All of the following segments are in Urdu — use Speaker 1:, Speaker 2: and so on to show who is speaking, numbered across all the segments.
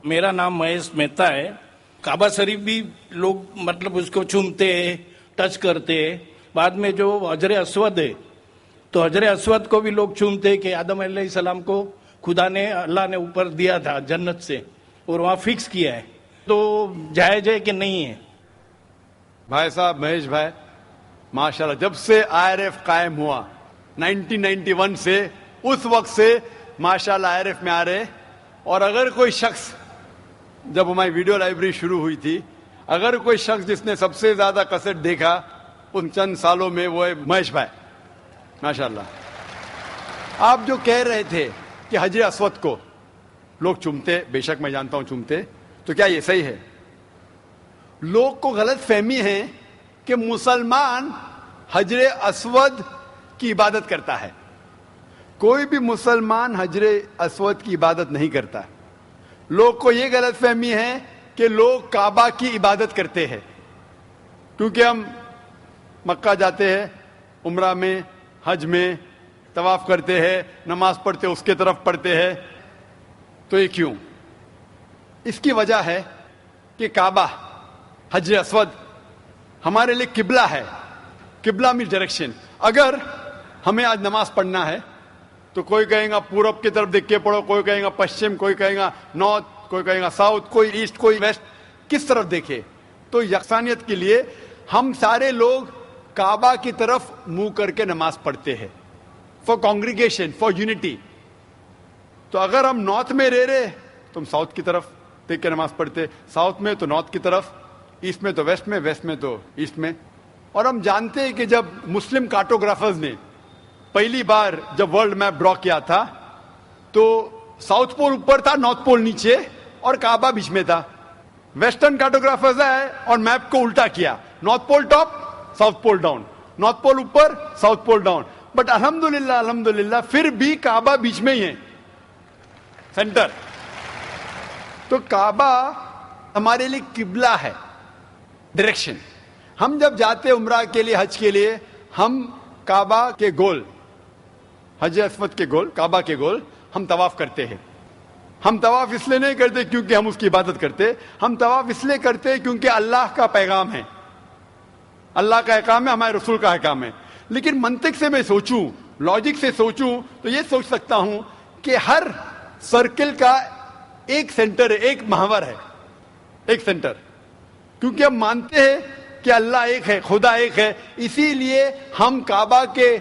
Speaker 1: میرا نام مہیش مہتا ہے. کعبہ شریف بھی لوگ مطلب اس کو چومتے ہیں, ٹچ کرتے ہیں. بعد میں جو حجر اسود ہے تو حجر اسود کو بھی لوگ چومتے ہیں کہ آدم علیہ السلام کو خدا نے, اللہ نے اوپر دیا تھا جنت سے اور وہاں فکس کیا ہے, تو جائز ہے کہ نہیں ہے؟
Speaker 2: بھائی صاحب مہیش بھائی, ماشاءاللہ جب سے IRF قائم ہوا 1991 سے اس وقت سے ماشاءاللہ IRF میں آ رہے. اور اگر کوئی شخص, جب ہماری ویڈیو لائبریری شروع ہوئی تھی, اگر کوئی شخص جس نے سب سے زیادہ کیسٹ دیکھا ان چند سالوں میں وہ ہے مہیش بھائی ماشاءاللہ. آپ جو کہہ رہے تھے کہ حجر اسود کو لوگ چومتے, بے شک میں جانتا ہوں چومتے, تو کیا یہ صحیح ہے؟ لوگ کو غلط فہمی ہے کہ مسلمان حجر اسود کی عبادت کرتا ہے. کوئی بھی مسلمان حجر اسود کی عبادت نہیں کرتا. لوگ کو یہ غلط فہمی ہے کہ لوگ کعبہ کی عبادت کرتے ہیں, کیونکہ ہم مکہ جاتے ہیں, عمرہ میں, حج میں طواف کرتے ہیں, نماز پڑھتے اس کے طرف پڑھتے ہیں. تو یہ کیوں؟ اس کی وجہ ہے کہ کعبہ, حجر اسود ہمارے لیے قبلہ ہے. قبلہ میں ڈائریکشن. اگر ہمیں آج نماز پڑھنا ہے تو کوئی کہے گا پورب کی طرف دیکھ کے پڑھو, کوئی کہے گا پشچم, کوئی کہے گا نارتھ, کوئی کہے گا ساؤتھ, کوئی ایسٹ, کوئی ویسٹ, کس طرف دیکھے. تو یکسانیت کے لیے ہم سارے لوگ کعبہ کی طرف منہ کر کے نماز پڑھتے ہیں, فار کانگریگیشن, فار یونٹی. تو اگر ہم نارتھ میں رہ رہے تو ہم ساؤتھ کی طرف دیکھ کے نماز پڑھتے, ساؤتھ میں تو نارتھ کی طرف, ایسٹ میں تو ویسٹ میں, ویسٹ میں تو ایسٹ میں. اور ہم جانتے ہیں کہ جب مسلم کارٹوگرافرز نے پہلی بار جب ورلڈ میپ ڈرا کیا تھا تو ساؤتھ پول اوپر تھا, نارتھ پول نیچے, اور کعبہ بیچ میں تھا. ویسٹرن کارٹوگرافرز آئے اور میپ کو الٹا کیا, north pole top, south pole down, north pole اوپر, ساؤتھ پول ڈاؤن. بٹ الحمدللہ پھر بھی کعبہ بیچ میں ہی ہے, سینٹر. تو کعبہ ہمارے لیے قبلہ ہے, ڈائریکشن. ہم جب جاتے عمرہ کے لیے, حج کے لیے, ہم کعبہ کے گول, حجر اسود کے گول, کعبہ کے گول ہم طواف کرتے ہیں. ہم طواف اس لیے نہیں کرتے کیونکہ ہم اس کی عبادت کرتے, ہم طواف اس لیے کرتے ہیں کیونکہ اللہ کا پیغام ہے, اللہ کا احکام ہے, ہمارے رسول کا احکام ہے. لیکن منطق سے میں سوچوں, لاجک سے سوچوں تو یہ سوچ سکتا ہوں کہ ہر سرکل کا ایک سینٹر ہے, ایک محور ہے, ایک سینٹر. کیونکہ ہم مانتے ہیں کہ اللہ ایک ہے, خدا ایک ہے, اسی لیے ہم کعبہ کے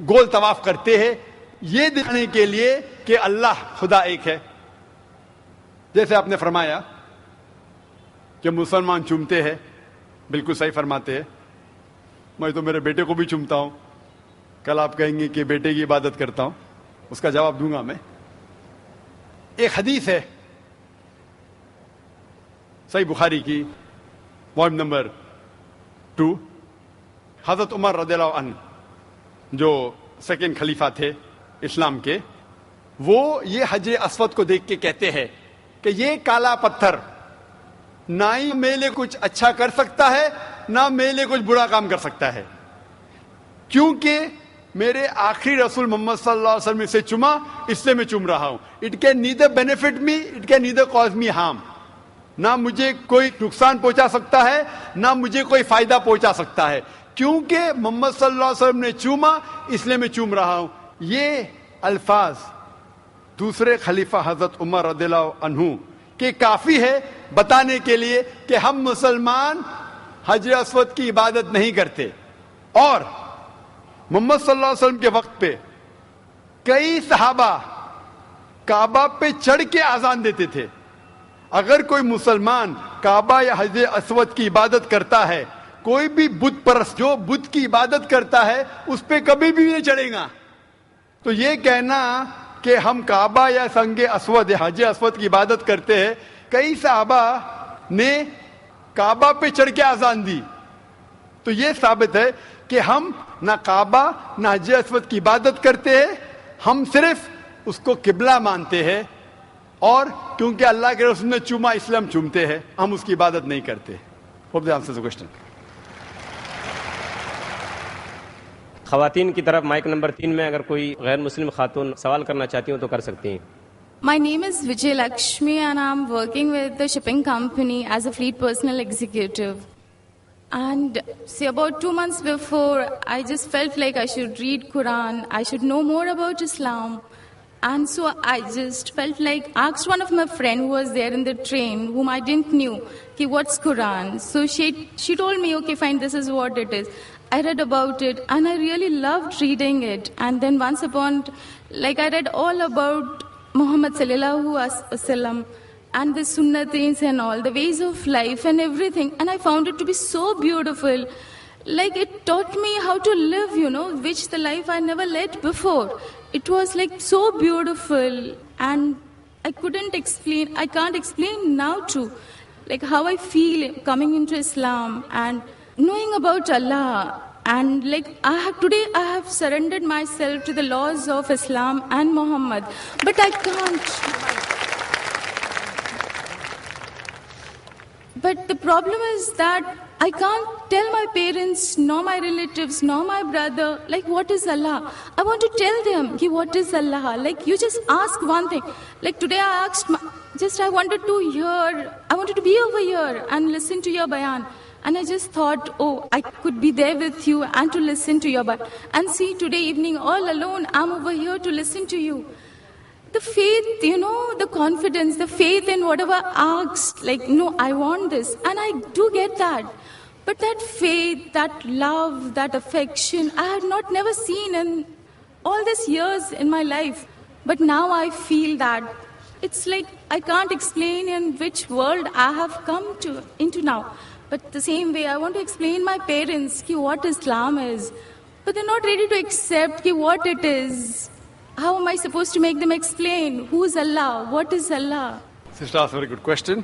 Speaker 2: گول طواف کرتے ہیں, یہ دکھانے کے لیے کہ اللہ خدا ایک ہے. جیسے آپ نے فرمایا کہ مسلمان چومتے ہیں, بالکل صحیح فرماتے ہیں. میں تو میرے بیٹے کو بھی چومتا ہوں. کل آپ کہیں گے کہ بیٹے کی عبادت کرتا ہوں, اس کا جواب دوں گا میں. ایک حدیث ہے صحیح بخاری کی, والیوم نمبر 2, حضرت عمر رضی اللہ عنہ جو سیکنڈ خلیفہ تھے اسلام کے, وہ یہ حجر اسود کو دیکھ کے کہتے ہیں کہ یہ کالا پتھر نہ ہی میرے لیے کچھ اچھا کر سکتا ہے, نہ میرے لیے کچھ برا کام کر سکتا ہے, کیونکہ میرے آخری رسول محمد صلی اللہ علیہ وسلم سے چوما, اس سے میں چوم رہا ہوں. It can neither benefit me, it can neither cause me harm. نہ مجھے کوئی نقصان پہنچا سکتا ہے, نہ مجھے کوئی فائدہ پہنچا سکتا ہے, کیونکہ محمد صلی اللہ علیہ وسلم نے چوما, اس لیے میں چوم رہا ہوں. یہ الفاظ دوسرے خلیفہ حضرت عمر رضی اللہ عنہ کہ کافی ہے بتانے کے لیے کہ ہم مسلمان حجر اسود کی عبادت نہیں کرتے. اور محمد صلی اللہ علیہ وسلم کے وقت پہ کئی صحابہ کعبہ پہ چڑھ کے اذان دیتے تھے. اگر کوئی مسلمان کعبہ یا حجر اسود کی عبادت کرتا ہے, کوئی بھی بت پرست جو بت کی عبادت کرتا ہے اس پہ کبھی بھی نہیں چڑھے گا. تو یہ کہنا کہ ہم کعبہ یا سنگ اسود یا حجر اسود کی عبادت کرتے ہیں, کئی صحابہ نے کعبہ پہ چڑھ کے اذان دی, تو یہ ثابت ہے کہ ہم نہ کعبہ نہ حجر اسود کی عبادت کرتے ہیں, ہم صرف اس کو قبلہ مانتے ہیں. اور کیونکہ اللہ کے رسول نے چوما اس لیے ہم چومتے ہیں, ہم اس کی عبادت نہیں کرتے. Hope that answers the question.
Speaker 3: خواتین کی طرف مائک نمبر 3 میں اگر کوئی غیر مسلم خاتون سوال کرنا چاہتی ہوں تو کر سکتی ہیں. My name is Vijay Lakshmi and I'm working with the shipping company as a fleet personal executive. And see, about 2 months before, I just felt like I should read Quran, I should know more about Islam. And so I just felt like, asked one of my friends who was there in the train, whom I didn't knew, okay, what's Quran? So she told me, okay, fine, this is what it is. I read about it and I really loved reading it. And then once upon, like I read all about Muhammad sallallahu alaihi wasallam and the sunnatis and all, the ways of life and everything. And I found it to be so beautiful. Like it taught me how to live, which the life I never led before. It was like so beautiful and I can't explain now too, like how I feel coming into Islam and knowing about Allah. And like today I have surrendered myself to the laws of Islam and Muhammad, but I can't. But the problem is that I can't tell my parents, nor my relatives, nor my brother, like what is Allah. I want to tell them, what is Allah? Like you just ask one thing. Like today I asked, I wanted to be over here and listen to your bayan. And I just thought, I could be there with you and to listen to your bayan. And see, today evening all alone, I'm over here to listen to you. The faith, the confidence, the faith in whatever I asked, like, no, I want this. And I do get that. But that faith, that love, that affection, I had never seen in all these years in my life. But now I feel that it's like I can't explain in which world I have come into now. But the same way, I want to explain my parents what Islam is. But they're not ready to accept what it is. How am I supposed to make them explain? Who is Allah? What is Allah?
Speaker 2: Sister asked a very good question.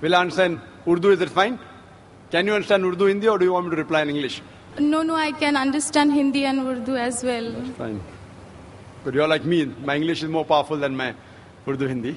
Speaker 2: Will I understand Urdu? Is it fine? Can you understand Urdu, Hindi, or do you want me to reply in English?
Speaker 3: No, I can understand Hindi and Urdu as well.
Speaker 2: That's fine. But you're like me. My English is more powerful than my Urdu, Hindi.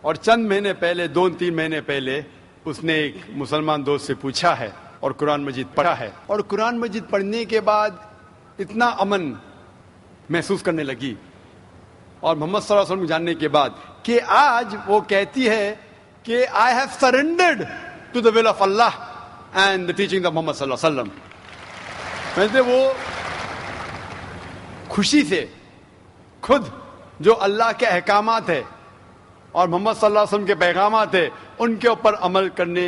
Speaker 2: اور چند مہینے پہلے 2-3 مہینے پہلے اس نے ایک مسلمان دوست سے پوچھا ہے اور قرآن مجید پڑھا ہے, اور قرآن مجید پڑھنے کے بعد اتنا امن محسوس کرنے لگی اور محمد صلی اللہ علیہ وسلم جاننے کے بعد کہ آج وہ کہتی ہے کہ I have surrendered to the will of Allah and the teachings of Muhammad صلی اللہ علیہ وسلم. ویسے وہ خوشی سے خود جو اللہ کے احکامات ہے اور محمد صلی اللہ علیہ وسلم کے پیغامات ہیں ان کے اوپر عمل کرنے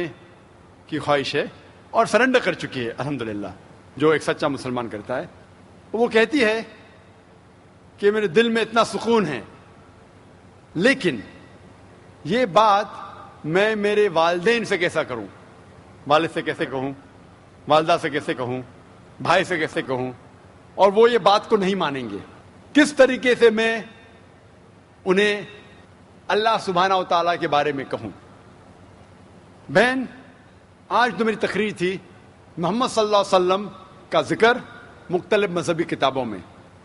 Speaker 2: کی خواہش ہے اور سرنڈر کر چکی ہے الحمدللہ, جو ایک سچا مسلمان کرتا ہے. وہ کہتی ہے کہ میرے دل میں اتنا سکون ہے, لیکن یہ بات میں میرے والدین سے کیسا کروں, والد سے کیسے کہوں, والدہ سے کیسے کہوں, بھائی سے کیسے کہوں, اور وہ یہ بات کو نہیں مانیں گے. کس طریقے سے میں انہیں اللہ سبحانہ و تعالیٰ کے بارے میں کہوں. بہن, آج تو میری تقریر تھی محمد صلی اللہ علیہ وسلم کا ذکر مختلف مذہبی کتابوں میں.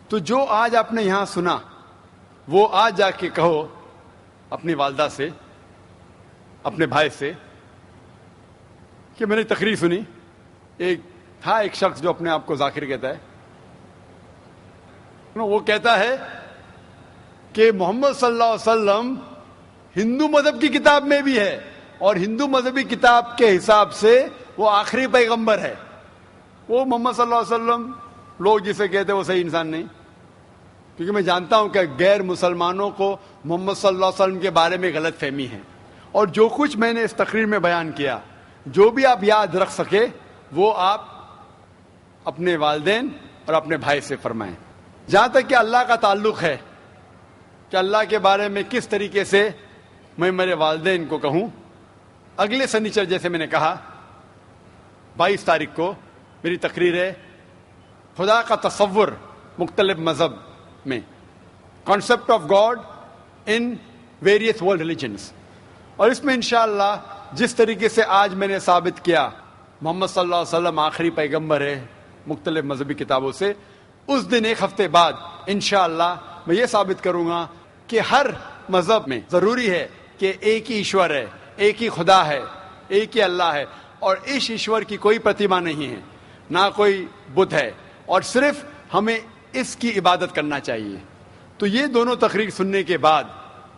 Speaker 2: تو جو آج آپ نے یہاں سنا وہ آج جا کے کہو اپنی والدہ سے, اپنے بھائی سے کہ میں نے تقریر سنی. ایک شخص جو اپنے آپ کو ذاکر کہتا ہے, وہ کہتا ہے کہ محمد صلی اللہ علیہ وسلم ہندو مذہب کی کتاب میں بھی ہے اور ہندو مذہبی کتاب کے حساب سے وہ آخری پیغمبر ہے. وہ محمد صلی اللہ علیہ وسلم لوگ جسے کہتے ہیں وہ صحیح انسان نہیں, کیونکہ میں جانتا ہوں کہ غیر مسلمانوں کو محمد صلی اللہ علیہ وسلم کے بارے میں غلط فہمی ہے. اور جو کچھ میں نے اس تقریر میں بیان کیا, جو بھی آپ یاد رکھ سکے وہ آپ اپنے والدین اور اپنے بھائی سے فرمائیں. جہاں تک کہ اللہ کا تعلق ہے کہ اللہ کے بارے میں کس طریقے سے میں میرے والدین کو کہوں, اگلے سنیچر جیسے میں نے کہا 22 تاریخ کو میری تقریر ہے خدا کا تصور مختلف مذہب میں, concept of God in various world religions. اور اس میں انشاءاللہ جس طریقے سے آج میں نے ثابت کیا محمد صلی اللہ علیہ وسلم آخری پیغمبر ہے مختلف مذہبی کتابوں سے, اس دن ایک ہفتے بعد انشاءاللہ میں یہ ثابت کروں گا کہ ہر مذہب میں ضروری ہے کہ ایک ہی ایشور ہے, ایک ہی خدا ہے, ایک ہی اللہ ہے اور اس ایشور کی کوئی پرتیما نہیں ہے، نہ کوئی بت ہے، اور صرف ہمیں اس کی عبادت کرنا چاہیے. تو یہ دونوں تقریر سننے کے بعد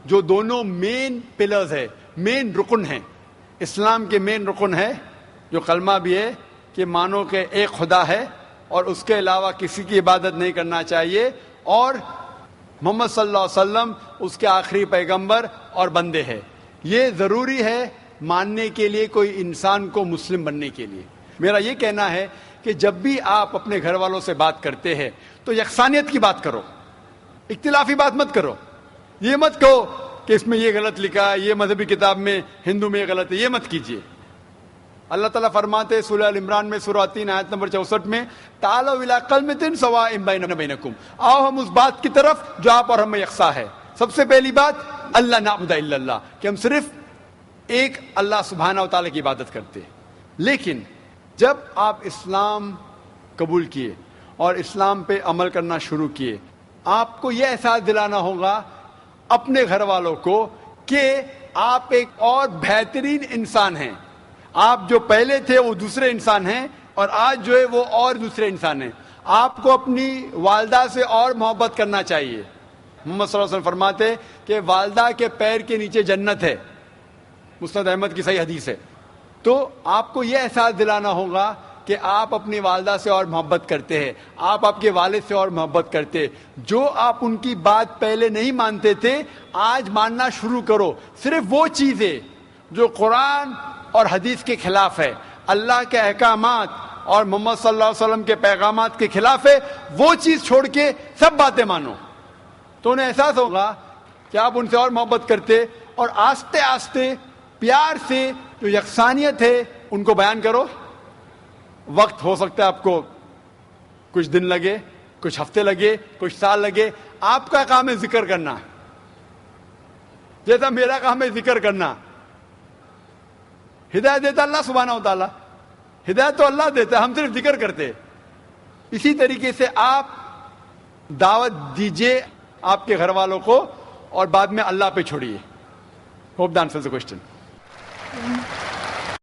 Speaker 2: جو دونوں مین پلرز ہے، مین رکن ہیں، اسلام کے مین رکن ہے، جو کلمہ بھی ہے کہ مانو کہ ایک خدا ہے اور اس کے علاوہ کسی کی عبادت نہیں کرنا چاہیے، اور محمد صلی اللہ علیہ وسلم اس کے آخری پیغمبر اور بندے ہیں. یہ ضروری ہے ماننے کے لیے کوئی انسان کو مسلم بننے کے لیے. میرا یہ کہنا ہے کہ جب بھی آپ اپنے گھر والوں سے بات کرتے ہیں تو یکسانیت کی بات کرو، اختلافی بات مت کرو. یہ مت کہو کہ اس میں یہ غلط لکھا ہے، یہ مذہبی کتاب میں ہندو میں یہ غلط ہے، یہ مت کیجیے. اللہ تعالیٰ فرماتے ہیں سورہ ال عمران میں سورہ 3 آیت نمبر 64 میں، تعالوا الی کلمۃ سواء بیننا وبینکم، آؤ ہم اس بات کی طرف جو آپ اور ہم میں یکساں ہے. سب سے پہلی بات اللہ نعبد الا اللہ، کہ ہم صرف ایک اللہ سبحانہ و تعالیٰ کی عبادت کرتے. لیکن جب آپ اسلام قبول کیے اور اسلام پہ عمل کرنا شروع کیے، آپ کو یہ احساس دلانا ہوگا اپنے گھر والوں کو کہ آپ ایک اور بہترین انسان ہیں. آپ جو پہلے تھے وہ دوسرے انسان ہیں، اور آج جو ہے وہ اور دوسرے انسان ہیں. آپ کو اپنی والدہ سے اور محبت کرنا چاہیے. محمد صلی اللہ علیہ وسلم فرماتے کہ والدہ کے پیر کے نیچے جنت ہے، مسند احمد کی صحیح حدیث ہے. تو آپ کو یہ احساس دلانا ہوگا کہ آپ اپنی والدہ سے اور محبت کرتے ہیں، آپ کے والد سے اور محبت کرتے. جو آپ ان کی بات پہلے نہیں مانتے تھے آج ماننا شروع کرو. صرف وہ چیزیں جو قرآن اور حدیث کے خلاف ہے، اللہ کے احکامات اور محمد صلی اللہ علیہ وسلم کے پیغامات کے خلاف ہے، وہ چیز چھوڑ کے سب باتیں مانو. تو انہیں احساس ہوگا کہ آپ ان سے اور محبت کرتے، اور آہستہ آہستہ پیار سے جو یکسانیت ہے ان کو بیان کرو. وقت ہو سکتا ہے آپ کو کچھ دن لگے، کچھ ہفتے لگے، کچھ سال لگے. آپ کا کام ہے ذکر کرنا، جیسا میرا کام ہے ذکر کرنا. ہدایت دیتا اللہ سبحانہ و تعالیٰ، ہدایت تو اللہ دیتا ہے، ہم صرف ذکر کرتے. اسی طریقے سے آپ دعوت دیجئے آپ کے گھر والوں کو، اور بعد میں اللہ پہ چھوڑیے. Hope the answers the question.